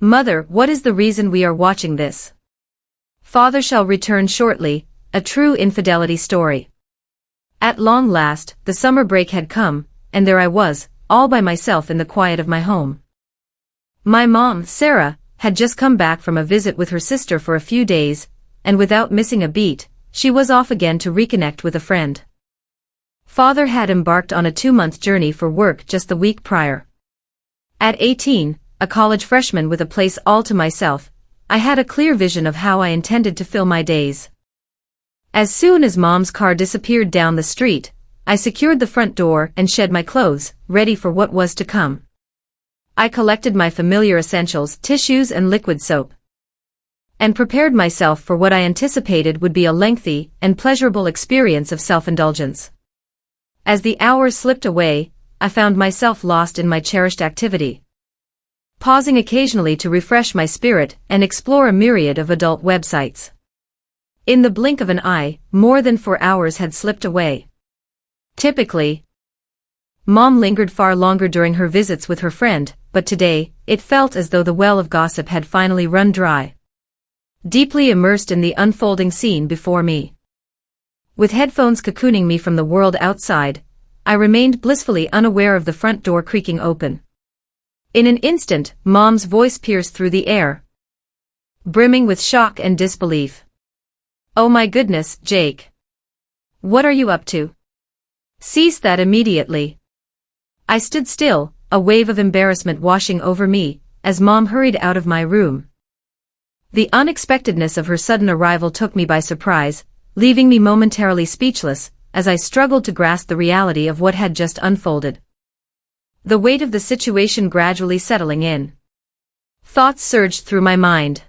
Mother, what is the reason we are watching this? Father shall return shortly, a true infidelity story. At long last, the summer break had come, and there I was, all by myself in the quiet of my home. My mom, Sarah, had just come back from a visit with her sister for a few days, and without missing a beat, she was off again to reconnect with a friend. Father had embarked on a 2-month journey for work just the week prior. At 18, a college freshman with a place all to myself, I had a clear vision of how I intended to fill my days. As soon as Mom's car disappeared down the street, I secured the front door and shed my clothes, ready for what was to come. I collected my familiar essentials, tissues and liquid soap, and prepared myself for what I anticipated would be a lengthy and pleasurable experience of self-indulgence. As the hours slipped away, I found myself lost in my cherished activity, pausing occasionally to refresh my spirit and explore a myriad of adult websites. In the blink of an eye, more than 4 hours had slipped away. Typically, Mom lingered far longer during her visits with her friend, but today, it felt as though the well of gossip had finally run dry. Deeply immersed in the unfolding scene before me, with headphones cocooning me from the world outside, I remained blissfully unaware of the front door creaking open. In an instant, Mom's voice pierced through the air, brimming with shock and disbelief. "Oh my goodness, Jake. What are you up to? Cease that immediately." I stood still, a wave of embarrassment washing over me, as Mom hurried out of my room. The unexpectedness of her sudden arrival took me by surprise, leaving me momentarily speechless, as I struggled to grasp the reality of what had just unfolded. The weight of the situation gradually settling in. Thoughts surged through my mind.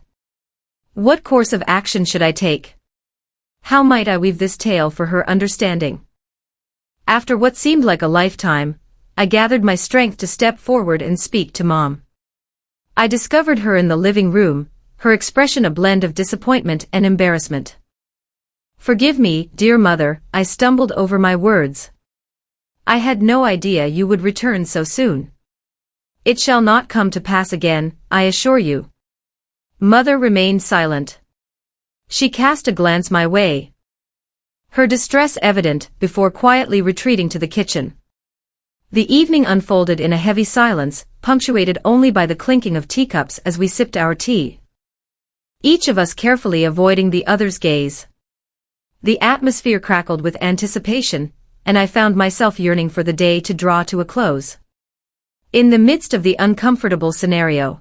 What course of action should I take? How might I weave this tale for her understanding? After what seemed like a lifetime, I gathered my strength to step forward and speak to Mom. I discovered her in the living room, her expression a blend of disappointment and embarrassment. "Forgive me, dear mother," I stumbled over my words. "I had no idea you would return so soon. It shall not come to pass again, I assure you." Mother remained silent. She cast a glance my way, her distress evident, before quietly retreating to the kitchen. The evening unfolded in a heavy silence, punctuated only by the clinking of teacups as we sipped our tea, each of us carefully avoiding the other's gaze. The atmosphere crackled with anticipation, and I found myself yearning for the day to draw to a close. In the midst of the uncomfortable scenario,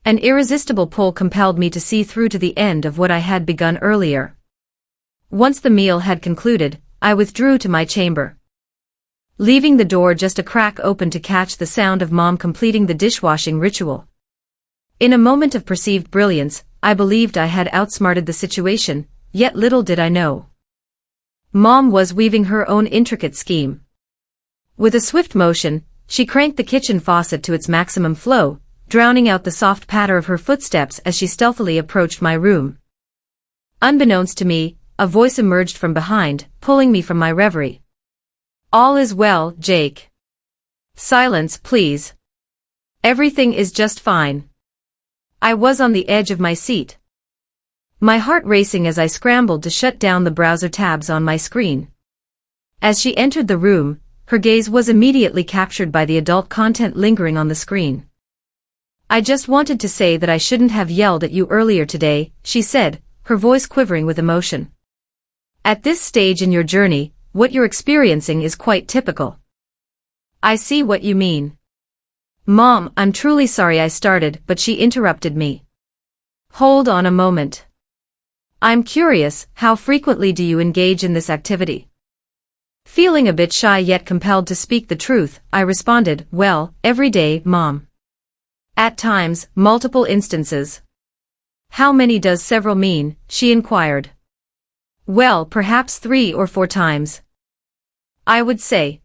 an irresistible pull compelled me to see through to the end of what I had begun earlier. Once the meal had concluded, I withdrew to my chamber, leaving the door just a crack open to catch the sound of Mom completing the dishwashing ritual. In a moment of perceived brilliance, I believed I had outsmarted the situation, yet little did I know Mom was weaving her own intricate scheme. With a swift motion, she cranked the kitchen faucet to its maximum flow, drowning out the soft patter of her footsteps as she stealthily approached my room. Unbeknownst to me, a voice emerged from behind, pulling me from my reverie. "All is well, Jake. Silence, please. Everything is just fine." I was on the edge of my seat, my heart racing as I scrambled to shut down the browser tabs on my screen. As she entered the room, her gaze was immediately captured by the adult content lingering on the screen. "I just wanted to say that I shouldn't have yelled at you earlier today," she said, her voice quivering with emotion. "At this stage in your journey, what you're experiencing is quite typical." "I see what you mean. Mom, I'm truly sorry," I started, but she interrupted me. "Hold on a moment. I'm curious, how frequently do you engage in this activity?" Feeling a bit shy yet compelled to speak the truth, I responded, "Well, every day, Mom. At times, multiple instances." "How many does several mean?" she inquired. "Well, perhaps 3 or 4 times, I would say."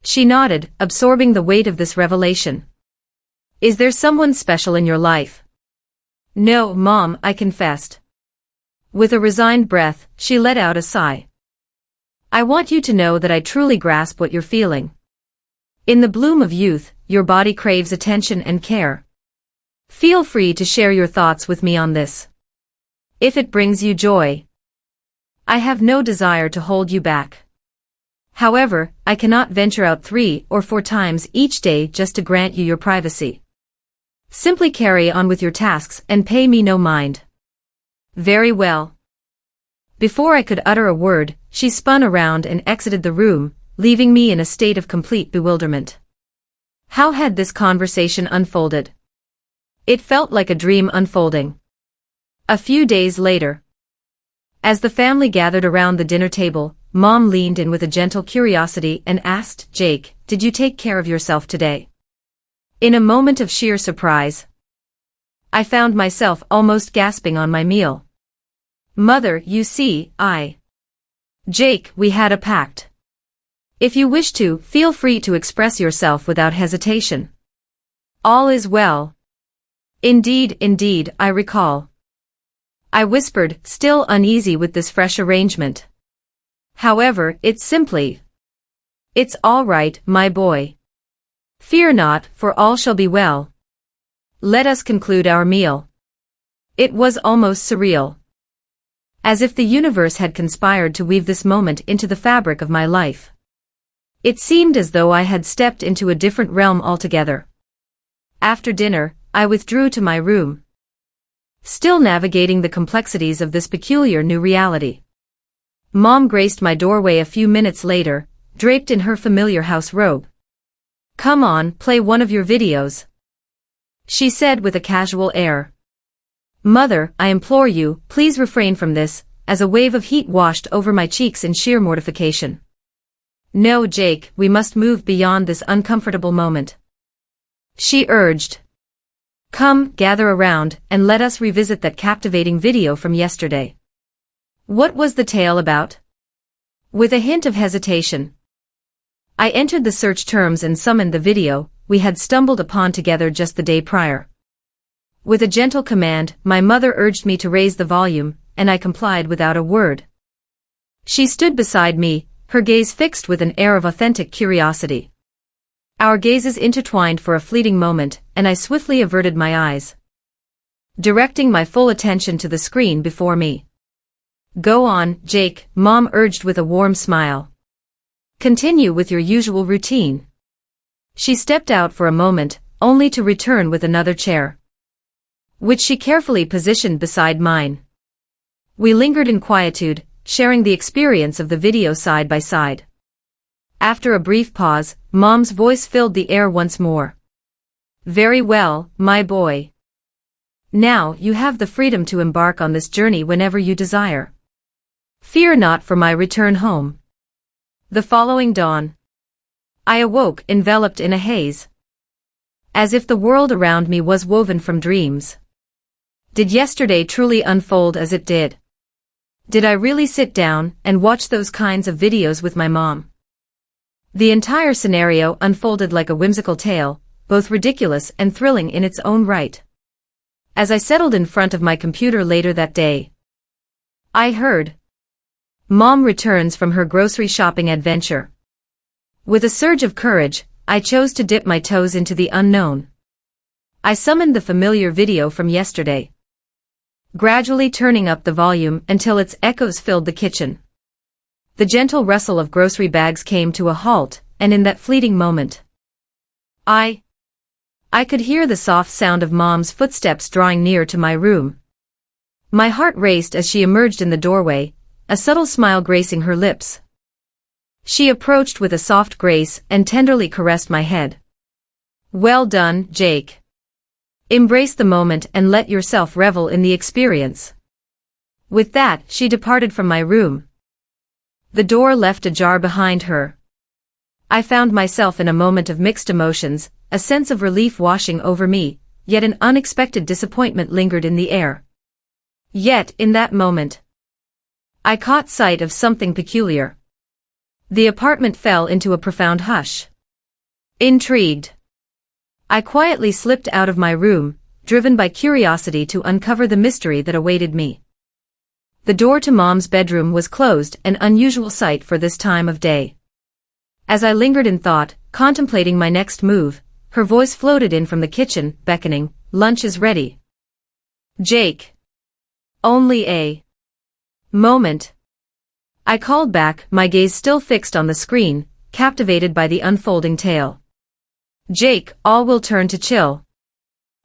She nodded, absorbing the weight of this revelation. "Is there someone special in your life?" "No, Mom," I confessed. With a resigned breath, she let out a sigh. "I want you to know that I truly grasp what you're feeling. In the bloom of youth, your body craves attention and care. Feel free to share your thoughts with me on this. If it brings you joy, I have no desire to hold you back. However, I cannot venture out 3 or 4 times each day just to grant you your privacy. Simply carry on with your tasks and pay me no mind. Very well. Before I could utter a word, she spun around and exited the room, leaving me in a state of complete bewilderment. How had this conversation unfolded? It felt like a dream unfolding. A few days later, as the family gathered around the dinner table, Mom leaned in with a gentle curiosity and asked, "Jake, did you take care of yourself today?" In a moment of sheer surprise, I found myself almost gasping on my meal. "Mother, you see, Jake, we had a pact. If you wish to, feel free to express yourself without hesitation. All is well." Indeed, I recall. I whispered, still uneasy with this fresh arrangement. "However, it's all right, my boy. Fear not, for all shall be well. Let us conclude our meal." It was almost surreal. As if the universe had conspired to weave this moment into the fabric of my life. It seemed as though I had stepped into a different realm altogether. After dinner, I withdrew to my room, still navigating the complexities of this peculiar new reality. Mom graced my doorway a few minutes later, draped in her familiar house robe. "Come on, play one of your videos," she said with a casual air. "Mother, I implore you, please refrain from this," as a wave of heat washed over my cheeks in sheer mortification. "No, Jake, we must move beyond this uncomfortable moment," she urged. "Come, gather around, and let us revisit that captivating video from yesterday. What was the tale about?" With a hint of hesitation, I entered the search terms and summoned the video we had stumbled upon together just the day prior. With a gentle command, my mother urged me to raise the volume, and I complied without a word. She stood beside me, her gaze fixed with an air of authentic curiosity. Our gazes intertwined for a fleeting moment, and I swiftly averted my eyes, directing my full attention to the screen before me. "Go on, Jake," Mom urged with a warm smile. "Continue with your usual routine." She stepped out for a moment, only to return with another chair, which she carefully positioned beside mine. We lingered in quietude, sharing the experience of the video side by side. After a brief pause, Mom's voice filled the air once more. "Very well, my boy. Now you have the freedom to embark on this journey whenever you desire. Fear not for my return home." The following dawn, I awoke enveloped in a haze, as if the world around me was woven from dreams. Did yesterday truly unfold as it did? Did I really sit down and watch those kinds of videos with my mom? The entire scenario unfolded like a whimsical tale, both ridiculous and thrilling in its own right. As I settled in front of my computer later that day, I heard Mom returns from her grocery shopping adventure. With a surge of courage, I chose to dip my toes into the unknown. I summoned the familiar video from yesterday, gradually turning up the volume until its echoes filled the kitchen. The gentle rustle of grocery bags came to a halt, and in that fleeting moment, I could hear the soft sound of Mom's footsteps drawing near to my room. My heart raced as she emerged in the doorway, a subtle smile gracing her lips. She approached with a soft grace and tenderly caressed my head. "Well done, Jake. Embrace the moment and let yourself revel in the experience." With that, she departed from my room, the door left ajar behind her. I found myself in a moment of mixed emotions, a sense of relief washing over me, yet an unexpected disappointment lingered in the air. Yet, in that moment, I caught sight of something peculiar. The apartment fell into a profound hush. Intrigued, I quietly slipped out of my room, driven by curiosity to uncover the mystery that awaited me. The door to Mom's bedroom was closed, an unusual sight for this time of day. As I lingered in thought, contemplating my next move, her voice floated in from the kitchen, beckoning, lunch is ready. Jake. Only a moment. I called back, my gaze still fixed on the screen, captivated by the unfolding tale. Jake, all will turn to chill.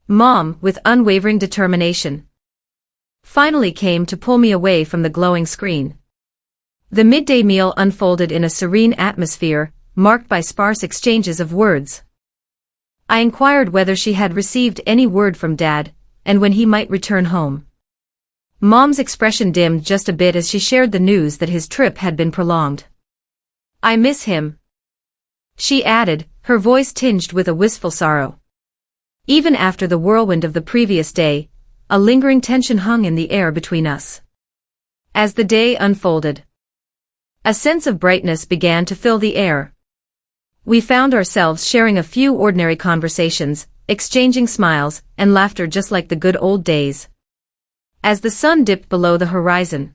Mom, with unwavering determination, finally came to pull me away from the glowing screen. The midday meal unfolded in a serene atmosphere, marked by sparse exchanges of words. I inquired whether she had received any word from Dad, and when he might return home. Mom's expression dimmed just a bit as she shared the news that his trip had been prolonged. I miss him, she added, her voice tinged with a wistful sorrow. Even after the whirlwind of the previous day, a lingering tension hung in the air between us. As the day unfolded, a sense of brightness began to fill the air. We found ourselves sharing a few ordinary conversations, exchanging smiles and laughter just like the good old days. As the sun dipped below the horizon,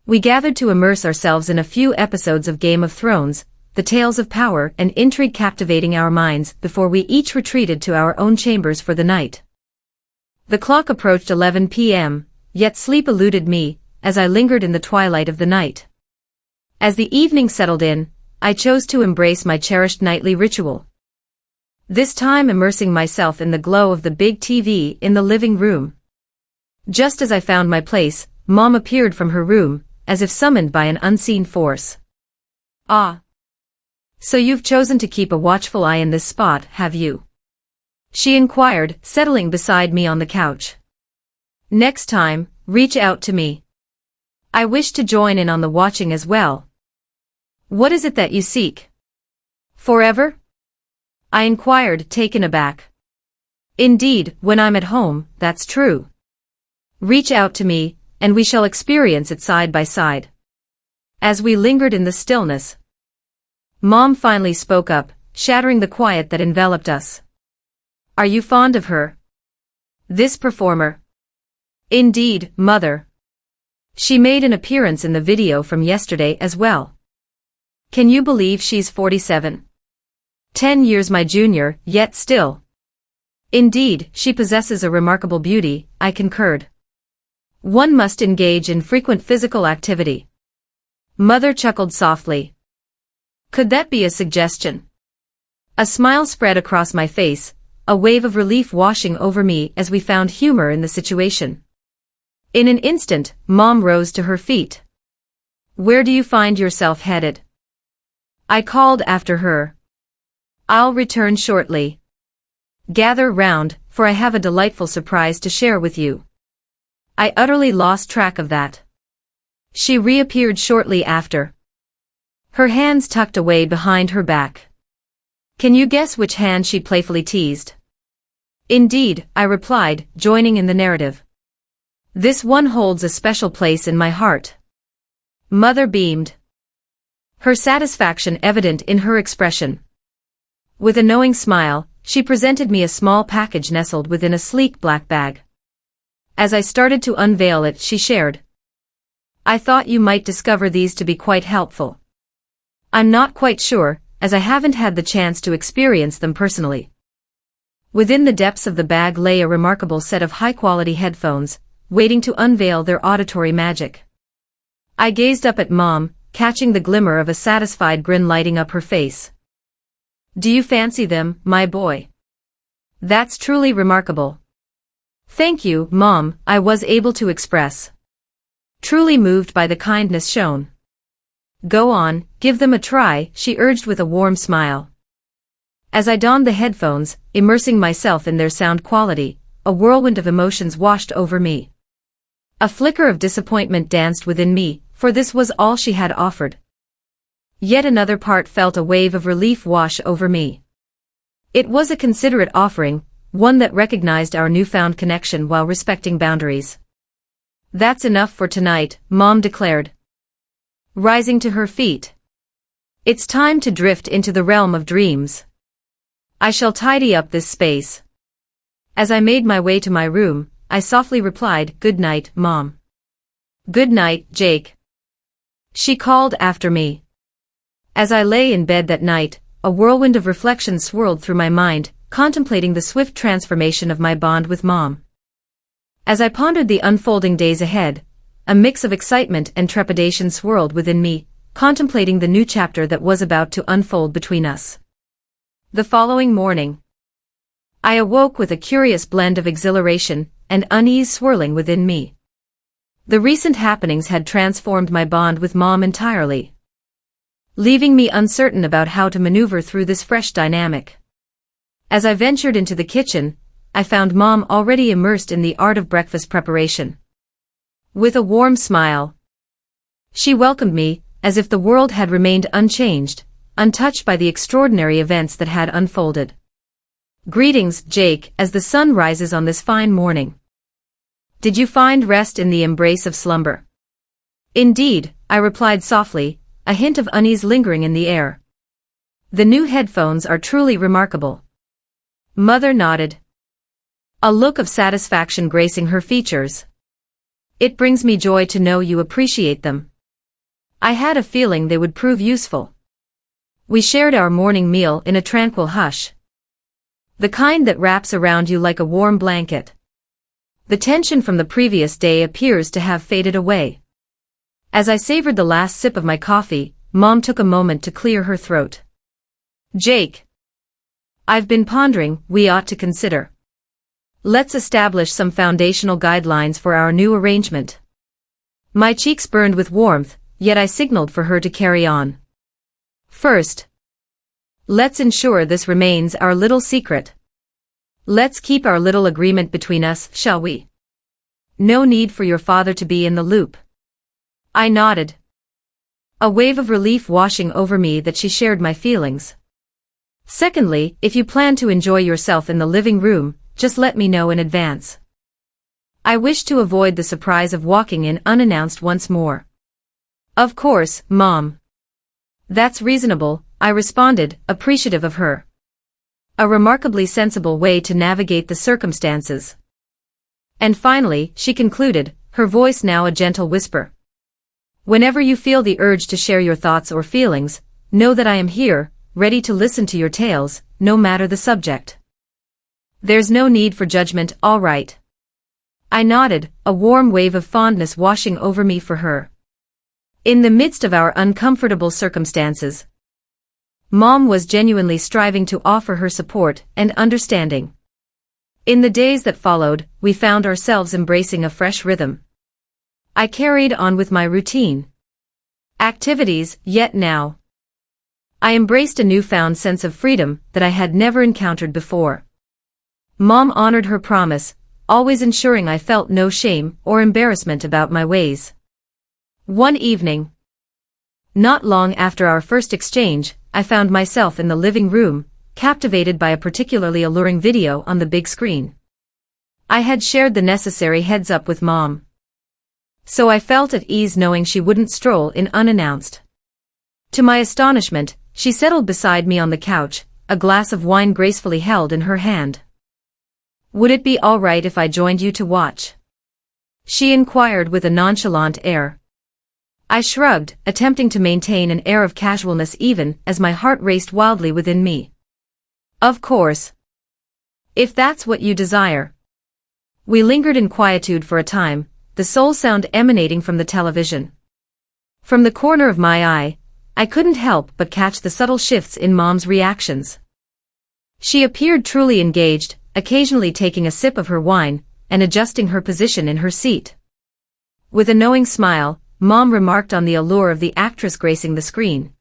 we gathered to immerse ourselves in a few episodes of Game of Thrones, the tales of power and intrigue captivating our minds before we each retreated to our own chambers for the night. The clock approached 11 p.m., yet sleep eluded me, as I lingered in the twilight of the night. As the evening settled in, I chose to embrace my cherished nightly ritual. This time immersing myself in the glow of the big TV in the living room. Just as I found my place, Mom appeared from her room, as if summoned by an unseen force. Ah. So you've chosen to keep a watchful eye in this spot, have you? She inquired, settling beside me on the couch. Next time, reach out to me. I wish to join in on the watching as well. What is it that you seek? Forever? I inquired, taken aback. Indeed, when I'm at home, that's true. Reach out to me, and we shall experience it side by side. As we lingered in the stillness, Mom finally spoke up, shattering the quiet that enveloped us. Are you fond of her? This performer? Indeed, Mother. She made an appearance in the video from yesterday as well. Can you believe she's 47? 10 years my junior, yet still. Indeed, she possesses a remarkable beauty, I concurred. One must engage in frequent physical activity. Mother chuckled softly. Could that be a suggestion? A smile spread across my face, a wave of relief washing over me as we found humor in the situation. In an instant, Mom rose to her feet. Where do you find yourself headed? I called after her. I'll return shortly. Gather round, for I have a delightful surprise to share with you. I utterly lost track of that. She reappeared shortly after, her hands tucked away behind her back. Can you guess which hand she playfully teased? Indeed, I replied, joining in the narrative. This one holds a special place in my heart. Mother beamed, her satisfaction evident in her expression. With a knowing smile, she presented me a small package nestled within a sleek black bag. As I started to unveil it, she shared. I thought you might discover these to be quite helpful. I'm not quite sure, as I haven't had the chance to experience them personally. Within the depths of the bag lay a remarkable set of high-quality headphones, waiting to unveil their auditory magic. I gazed up at Mom, catching the glimmer of a satisfied grin lighting up her face. Do you fancy them, my boy? That's truly remarkable. Thank you, Mom, I was able to express. Truly moved by the kindness shown. Go on, give them a try, she urged with a warm smile. As I donned the headphones, immersing myself in their sound quality, a whirlwind of emotions washed over me. A flicker of disappointment danced within me, for this was all she had offered. Yet another part felt a wave of relief wash over me. It was a considerate offering, one that recognized our newfound connection while respecting boundaries. That's enough for tonight, Mom declared, rising to her feet. It's time to drift into the realm of dreams. I shall tidy up this space. As I made my way to my room, I softly replied, Good night, Mom. Good night, Jake. She called after me. As I lay in bed that night, a whirlwind of reflection swirled through my mind, contemplating the swift transformation of my bond with Mom. As I pondered the unfolding days ahead, a mix of excitement and trepidation swirled within me, contemplating the new chapter that was about to unfold between us. The following morning, I awoke with a curious blend of exhilaration and unease swirling within me. The recent happenings had transformed my bond with Mom entirely, leaving me uncertain about how to maneuver through this fresh dynamic. As I ventured into the kitchen, I found Mom already immersed in the art of breakfast preparation. With a warm smile, she welcomed me, as if the world had remained unchanged, untouched by the extraordinary events that had unfolded. "Greetings, Jake, as the sun rises on this fine morning. Did you find rest in the embrace of slumber?" "Indeed," I replied softly, a hint of unease lingering in the air. "The new headphones are truly remarkable." Mother nodded, a look of satisfaction gracing her features. "It brings me joy to know you appreciate them. I had a feeling they would prove useful." We shared our morning meal in a tranquil hush, the kind that wraps around you like a warm blanket. The tension from the previous day appears to have faded away. As I savored the last sip of my coffee, Mom took a moment to clear her throat. "Jake, I've been pondering, we ought to consider. Let's establish some foundational guidelines for our new arrangement." My cheeks burned with warmth, yet I signaled for her to carry on. "First, let's ensure this remains our little secret. Let's keep our little agreement between us, shall we? No need for your father to be in the loop." I nodded, a wave of relief washing over me that she shared my feelings. "Secondly, if you plan to enjoy yourself in the living room, just let me know in advance. I wish to avoid the surprise of walking in unannounced once more." "Of course, Mom. That's reasonable," I responded, appreciative of her. A remarkably sensible way to navigate the circumstances. "And finally," she concluded, her voice now a gentle whisper, "whenever you feel the urge to share your thoughts or feelings, know that I am here, ready to listen to your tales, no matter the subject. There's no need for judgment, all right?" I nodded, a warm wave of fondness washing over me for her. In the midst of our uncomfortable circumstances, Mom was genuinely striving to offer her support and understanding. In the days that followed, we found ourselves embracing a fresh rhythm. I carried on with my routine activities, yet now I embraced a newfound sense of freedom that I had never encountered before. Mom honored her promise, always ensuring I felt no shame or embarrassment about my ways. One evening, not long after our first exchange, I found myself in the living room, captivated by a particularly alluring video on the big screen. I had shared the necessary heads-up with Mom, so I felt at ease knowing she wouldn't stroll in unannounced. To my astonishment, she settled beside me on the couch, a glass of wine gracefully held in her hand. "Would it be all right if I joined you to watch?" she inquired with a nonchalant air. I shrugged, attempting to maintain an air of casualness even as my heart raced wildly within me. "Of course. If that's what you desire." We lingered in quietude for a time, the sole sound emanating from the television. From the corner of my eye, I couldn't help but catch the subtle shifts in Mom's reactions. She appeared truly engaged, occasionally taking a sip of her wine and adjusting her position in her seat. With a knowing smile, Mom remarked on the allure of the actress gracing the screen,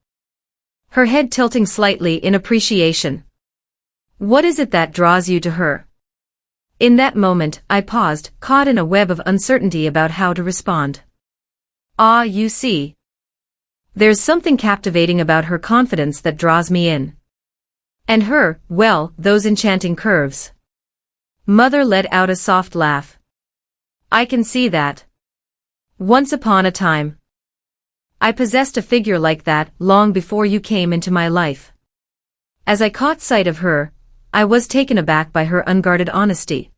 her head tilting slightly in appreciation. "What is it that draws you to her?" In that moment, I paused, caught in a web of uncertainty about how to respond. "Ah, you see. There's something captivating about her confidence that draws me in. And her, well, those enchanting curves." Mother let out a soft laugh. "I can see that. Once upon a time, I possessed a figure like that long before you came into my life." As I caught sight of her, I was taken aback by her unguarded honesty.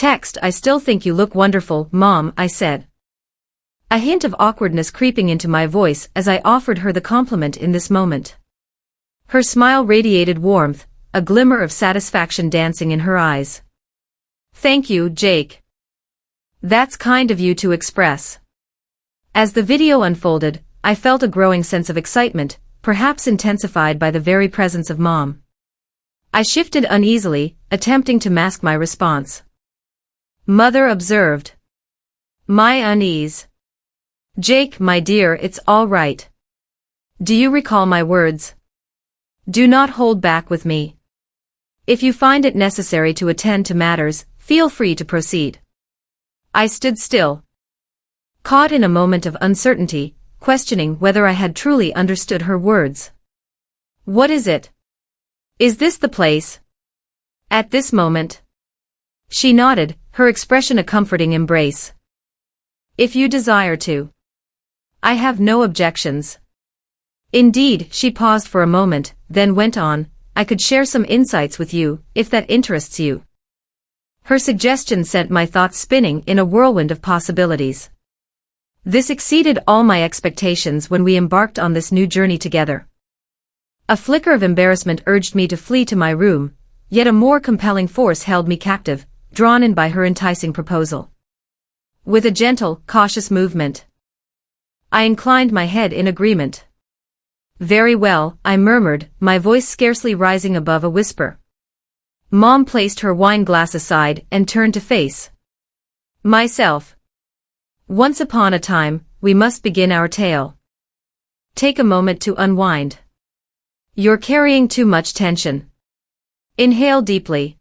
"I still think you look wonderful, Mom," I said, a hint of awkwardness creeping into my voice as I offered her the compliment in this moment. Her smile radiated warmth, a glimmer of satisfaction dancing in her eyes. "Thank you, Jake. That's kind of you to express." As the video unfolded, I felt a growing sense of excitement, perhaps intensified by the very presence of Mom. I shifted uneasily, attempting to mask my response. Mother observed my unease. "Jake, my dear, it's all right. Do you recall my words? Do not hold back with me. If you find it necessary to attend to matters, feel free to proceed." I stood still, caught in a moment of uncertainty, questioning whether I had truly understood her words. "What is it? Is this the place?" At this moment, she nodded, her expression a comforting embrace. "If you desire to. I have no objections." Indeed, she paused for a moment, then went on, "I could share some insights with you, if that interests you." Her suggestion sent my thoughts spinning in a whirlwind of possibilities. This exceeded all my expectations when we embarked on this new journey together. A flicker of embarrassment urged me to flee to my room, yet a more compelling force held me captive, drawn in by her enticing proposal. With a gentle, cautious movement, I inclined my head in agreement. "Very well," I murmured, my voice scarcely rising above a whisper. Mom placed her wine glass aside and turned to face myself. "Once upon a time, we must begin our tale. Take a moment to unwind. You're carrying too much tension. Inhale deeply."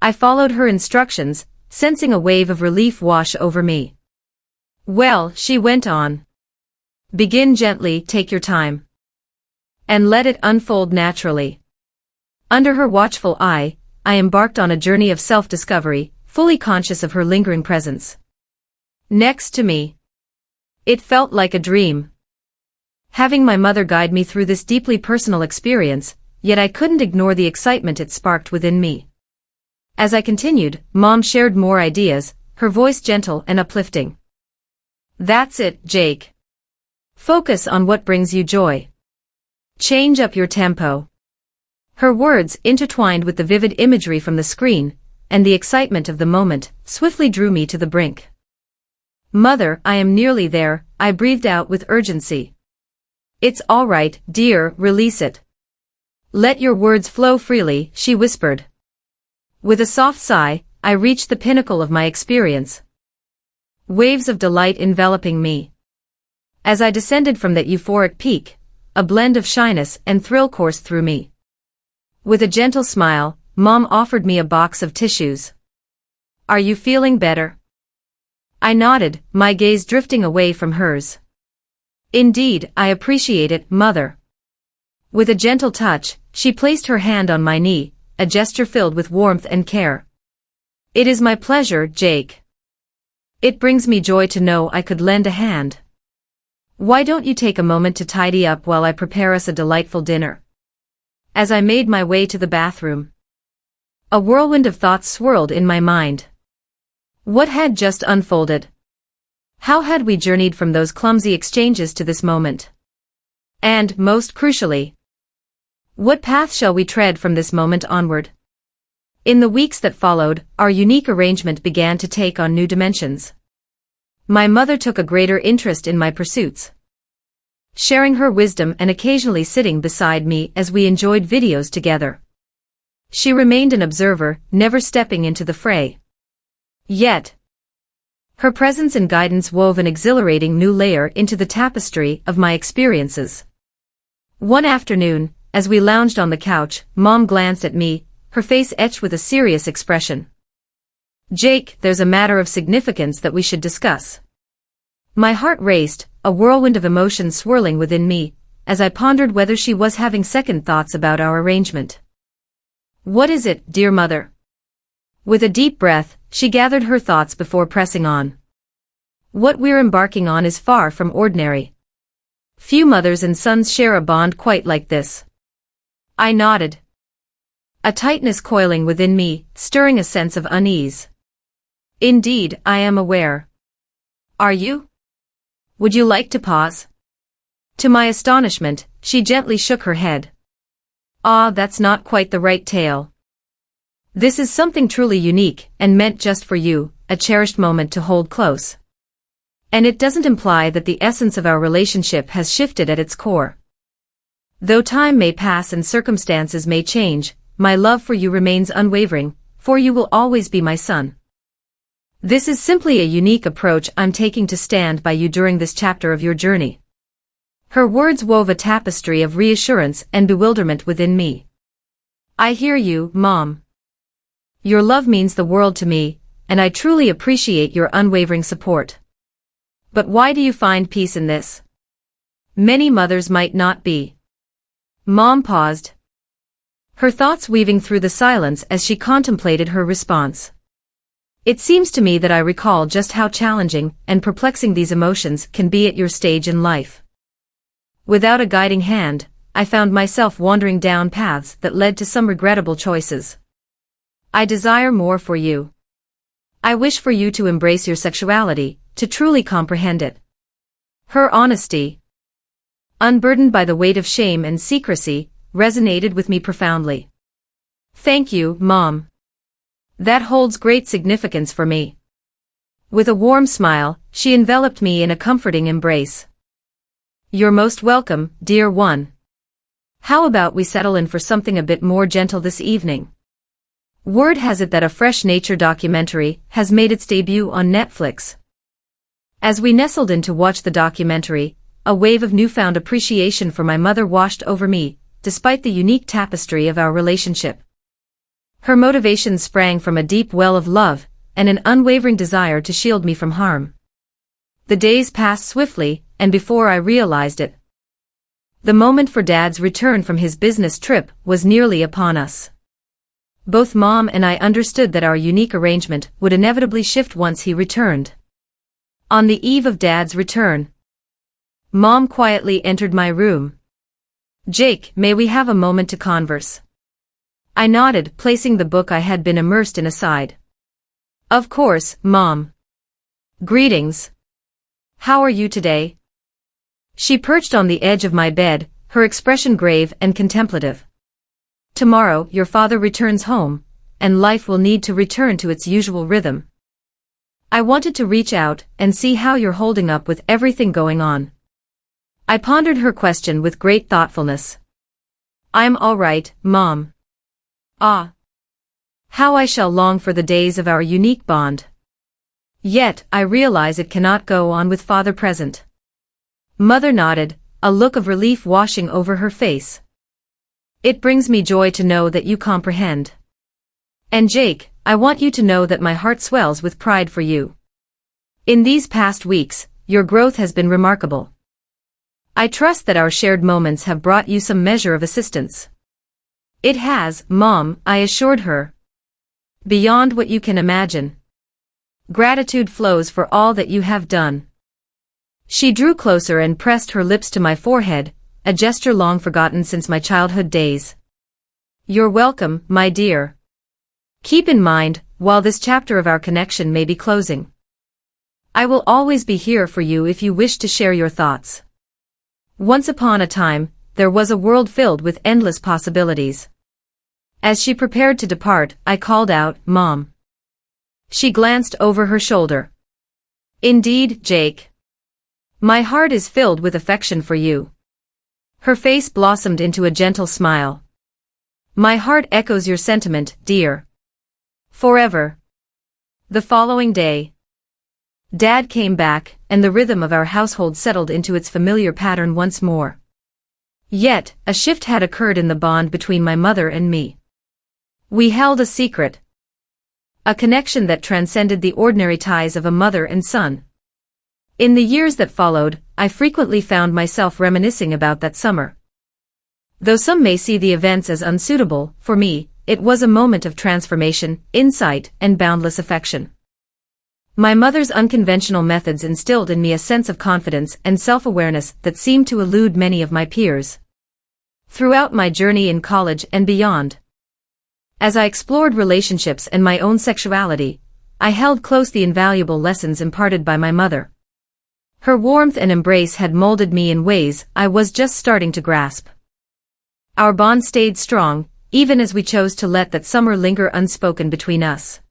I followed her instructions, sensing a wave of relief wash over me. "Well," she went on. "Begin gently, take your time. And let it unfold naturally." Under her watchful eye, I embarked on a journey of self-discovery, fully conscious of her lingering presence next to me. It felt like a dream, having my mother guide me through this deeply personal experience, yet I couldn't ignore the excitement it sparked within me. As I continued, Mom shared more ideas, her voice gentle and uplifting. "That's it, Jake. Focus on what brings you joy. Change up your tempo." Her words, intertwined with the vivid imagery from the screen, and the excitement of the moment, swiftly drew me to the brink. "Mother, I am nearly there," I breathed out with urgency. "It's all right, dear, release it. Let your words flow freely," she whispered. With a soft sigh, I reached the pinnacle of my experience. Waves of delight enveloping me. As I descended from that euphoric peak, a blend of shyness and thrill coursed through me. With a gentle smile, Mom offered me a box of tissues. "Are you feeling better?" I nodded, my gaze drifting away from hers. "Indeed, I appreciate it, Mother." With a gentle touch, she placed her hand on my knee, a gesture filled with warmth and care. "It is my pleasure, Jake. It brings me joy to know I could lend a hand. Why don't you take a moment to tidy up while I prepare us a delightful dinner?" As I made my way to the bathroom, a whirlwind of thoughts swirled in my mind. What had just unfolded? How had we journeyed from those clumsy exchanges to this moment? And, most crucially, what path shall we tread from this moment onward? In the weeks that followed, our unique arrangement began to take on new dimensions. My mother took a greater interest in my pursuits, sharing her wisdom and occasionally sitting beside me as we enjoyed videos together. She remained an observer, never stepping into the fray. Yet, her presence and guidance wove an exhilarating new layer into the tapestry of my experiences. One afternoon, as we lounged on the couch, Mom glanced at me, her face etched with a serious expression. "Jake, there's a matter of significance that we should discuss." My heart raced, a whirlwind of emotion swirling within me, as I pondered whether she was having second thoughts about our arrangement. "What is it, dear mother?" With a deep breath, she gathered her thoughts before pressing on. "What we're embarking on is far from ordinary. Few mothers and sons share a bond quite like this." I nodded, a tightness coiling within me, stirring a sense of unease. "Indeed, I am aware. Are you? Would you like to pause?" To my astonishment, she gently shook her head. Ah, that's not quite the right tale. This is something truly unique and meant just for you, a cherished moment to hold close. And it doesn't imply that the essence of our relationship has shifted at its core. Though time may pass and circumstances may change, my love for you remains unwavering, for you will always be my son. This is simply a unique approach I'm taking to stand by you during this chapter of your journey. Her words wove a tapestry of reassurance and bewilderment within me. I hear you, Mom. Your love means the world to me, and I truly appreciate your unwavering support. But why do you find peace in this? Many mothers might not be. Mom paused, her thoughts weaving through the silence as she contemplated her response. It seems to me that I recall just how challenging and perplexing these emotions can be at your stage in life. Without a guiding hand, I found myself wandering down paths that led to some regrettable choices. I desire more for you. I wish for you to embrace your sexuality, to truly comprehend it. Her honesty, unburdened by the weight of shame and secrecy, resonated with me profoundly. Thank you, Mom. That holds great significance for me. With a warm smile, she enveloped me in a comforting embrace. You're most welcome, dear one. How about we settle in for something a bit more gentle this evening? Word has it that a fresh nature documentary has made its debut on Netflix. As we nestled in to watch the documentary, a wave of newfound appreciation for my mother washed over me, despite the unique tapestry of our relationship. Her motivations sprang from a deep well of love and an unwavering desire to shield me from harm. The days passed swiftly, and before I realized it, the moment for Dad's return from his business trip was nearly upon us. Both Mom and I understood that our unique arrangement would inevitably shift once he returned. On the eve of Dad's return, Mom quietly entered my room. Jake, may we have a moment to converse? I nodded, placing the book I had been immersed in aside. Of course, Mom. Greetings. How are you today? She perched on the edge of my bed, her expression grave and contemplative. Tomorrow, your father returns home, and life will need to return to its usual rhythm. I wanted to reach out and see how you're holding up with everything going on. I pondered her question with great thoughtfulness. I'm all right, Mom. Ah. How I shall long for the days of our unique bond. Yet, I realize it cannot go on with Father present. Mother nodded, a look of relief washing over her face. It brings me joy to know that you comprehend. And Jake, I want you to know that my heart swells with pride for you. In these past weeks, your growth has been remarkable. I trust that our shared moments have brought you some measure of assistance. It has, Mom, I assured her. Beyond what you can imagine. Gratitude flows for all that you have done. She drew closer and pressed her lips to my forehead, a gesture long forgotten since my childhood days. You're welcome, my dear. Keep in mind, while this chapter of our connection may be closing, I will always be here for you if you wish to share your thoughts. Once upon a time, there was a world filled with endless possibilities. As she prepared to depart, I called out, Mom. She glanced over her shoulder. Indeed, Jake. My heart is filled with affection for you. Her face blossomed into a gentle smile. My heart echoes your sentiment, dear. Forever. The following day, Dad came back, and the rhythm of our household settled into its familiar pattern once more. Yet, a shift had occurred in the bond between my mother and me. We held a secret. A connection that transcended the ordinary ties of a mother and son. In the years that followed, I frequently found myself reminiscing about that summer. Though some may see the events as unsuitable, for me, it was a moment of transformation, insight, and boundless affection. My mother's unconventional methods instilled in me a sense of confidence and self-awareness that seemed to elude many of my peers. Throughout my journey in college and beyond, as I explored relationships and my own sexuality, I held close the invaluable lessons imparted by my mother. Her warmth and embrace had molded me in ways I was just starting to grasp. Our bond stayed strong, even as we chose to let that summer linger unspoken between us.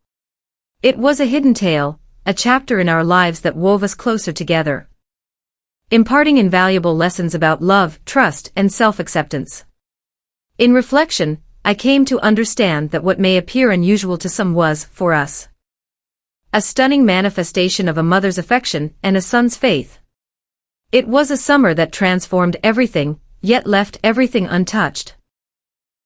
It was a hidden tale, a chapter in our lives that wove us closer together, imparting invaluable lessons about love, trust, and self-acceptance. In reflection, I came to understand that what may appear unusual to some was, for us, a stunning manifestation of a mother's affection and a son's faith. It was a summer that transformed everything, yet left everything untouched.